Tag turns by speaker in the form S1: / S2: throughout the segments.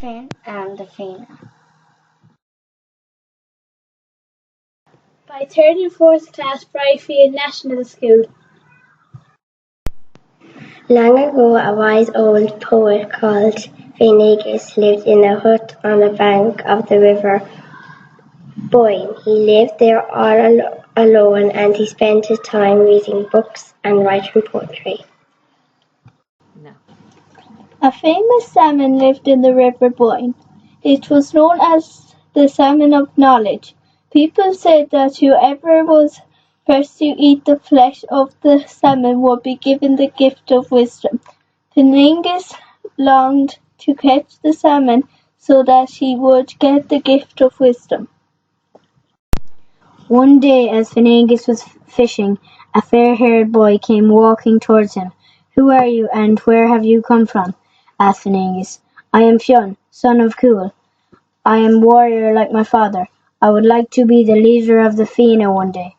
S1: Fionn and the Fianna.
S2: By third and fourth class Brierfield National School.
S1: Long ago, a wise old poet called Fionn lived in a hut on the bank of the river Boyne. He lived there all alone, and he spent his time reading books and writing poetry.
S2: A famous salmon lived in the river Boyne. It was known as the salmon of knowledge. People said that whoever was first to eat the flesh of the salmon would be given the gift of wisdom. Fionn longed to catch the salmon so that he would get the gift of wisdom. One day, as Fionn was fishing, a fair-haired boy came walking towards him. "Who are you, and where have you come from?" asked Fionn. "I am Fionn, son of Cúil. I am a warrior like my father. I would like to be the leader of the Fianna one day."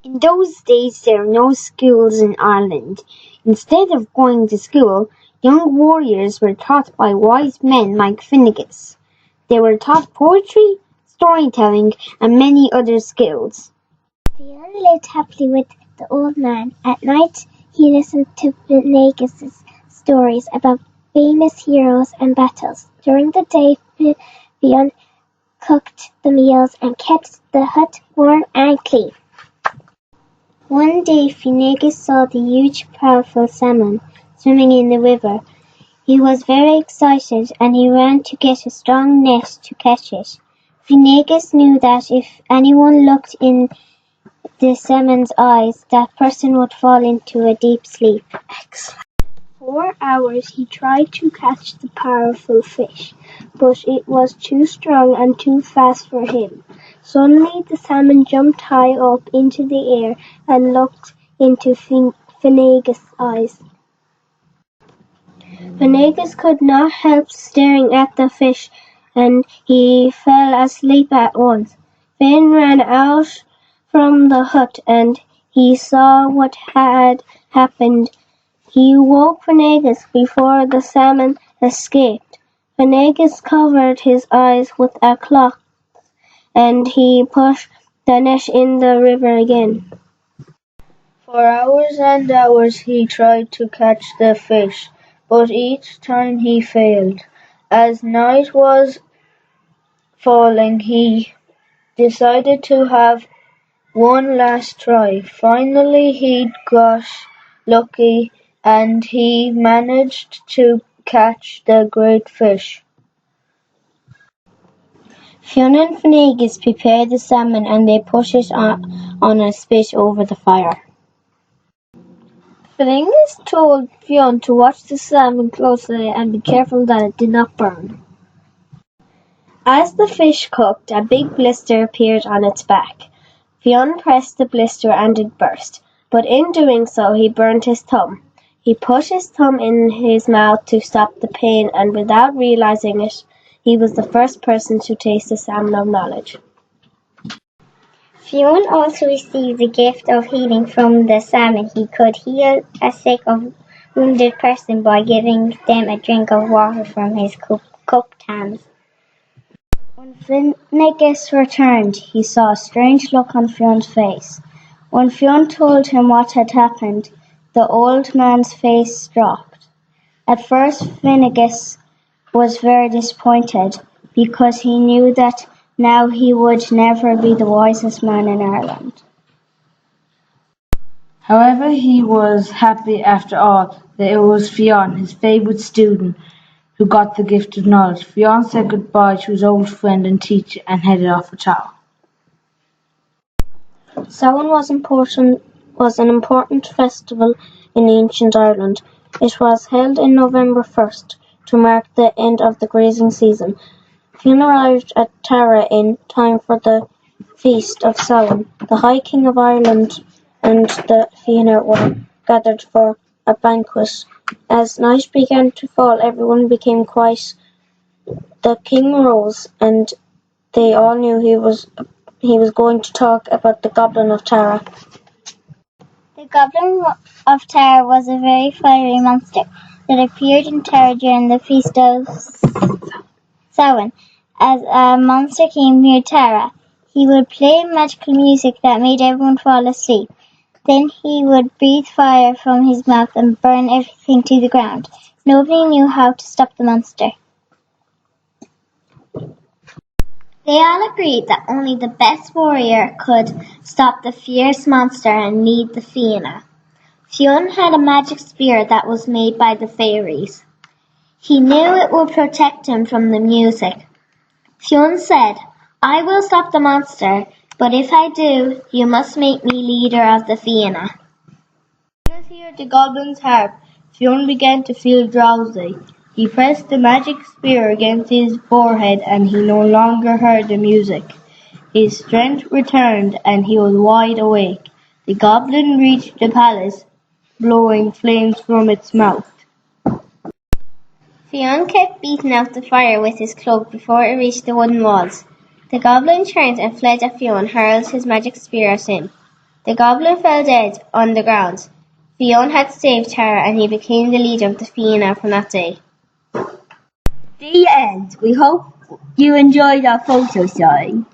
S3: In those days there were no schools in Ireland. Instead of going to school, young warriors were taught by wise men like Fionn. They were taught poetry, storytelling, and many other skills.
S4: Fionn lived happily with the old man. At night, he listened to Fionn's stories about famous heroes and battles. During the day, Fionn cooked the meals and kept the hut warm and clean. One day, Fionn saw the huge, powerful salmon swimming in the river. He was very excited, and he ran to get a strong net to catch it. Fionn knew that if anyone looked in the salmon's eyes, that person would fall into a deep sleep. For hours he tried to catch the powerful fish, but it was too strong and too fast for him. Suddenly the salmon jumped high up into the air and looked into Fionn's eyes. Fionn could not help staring at the fish, and he fell asleep at once. Fionn ran out from the hut, and he saw what had happened. He woke Fionn before the salmon escaped. Fionn covered his eyes with a cloth, and he put the net in the river again.
S2: For hours and hours he tried to catch the fish, but each time he failed. As night was falling, he decided to have one last try. Finally he got lucky, and he managed to catch the great fish.
S3: Fionn and Fionn prepared the salmon, and they put it on a spit over the fire.
S2: Fionn told Fionn to watch the salmon closely and be careful that it did not burn. As the fish cooked, a big blister appeared on its back. Fionn pressed the blister and it burst, but in doing so he burned his thumb. He put his thumb in his mouth to stop the pain, and without realizing it, he was the first person to taste the salmon of knowledge.
S4: Fionn also received the gift of healing from the salmon. He could heal a sick or wounded person by giving them a drink of water from his cupped hands.
S3: When Fionn returned, he saw a strange look on Fionn's face. When Fionn told him what had happened, the old man's face dropped. At first Fionn was very disappointed, because he knew that now he would never be the wisest man in Ireland.
S5: However, he was happy after all that it was Fionn, his favourite student, who got the gift of knowledge. Fionn said goodbye to his old friend and teacher and headed off for town.
S3: Samhain was an important festival in ancient Ireland. It was held on November 1st to mark the end of the grazing season. Fionn arrived at Tara in time for the feast of Samhain. The High King of Ireland and the Fianna were gathered for a banquet. As night began to fall, everyone became quiet. The king rose, and they all knew he was going to talk about the Goblin of Tara.
S4: The Goblin of Tara was a very fiery monster. that appeared in terror during the Feast of Samhain. As a monster came near Tara, he would play magical music that made everyone fall asleep. Then he would breathe fire from his mouth and burn everything to the ground. Nobody knew how to stop the monster. They all agreed that only the best warrior could stop the fierce monster and lead the Fianna. Fionn had a magic spear that was made by the fairies. He knew it would protect him from the music. Fionn said, "I will stop the monster, but if I do, you must make me leader of the Fianna."
S2: As he heard the goblin's harp, Fionn began to feel drowsy. He pressed the magic spear against his forehead and he no longer heard the music. His strength returned and he was wide awake. The goblin reached the palace, blowing flames from its mouth.
S1: Fionn kept beating out the fire with his cloak before it reached the wooden walls. The goblin turned and fled at Fionn, hurled his magic spear at him. The goblin fell dead on the ground. Fionn had saved Tara and he became the leader of the Fianna from that day.
S2: The end. We hope you enjoyed our photo story.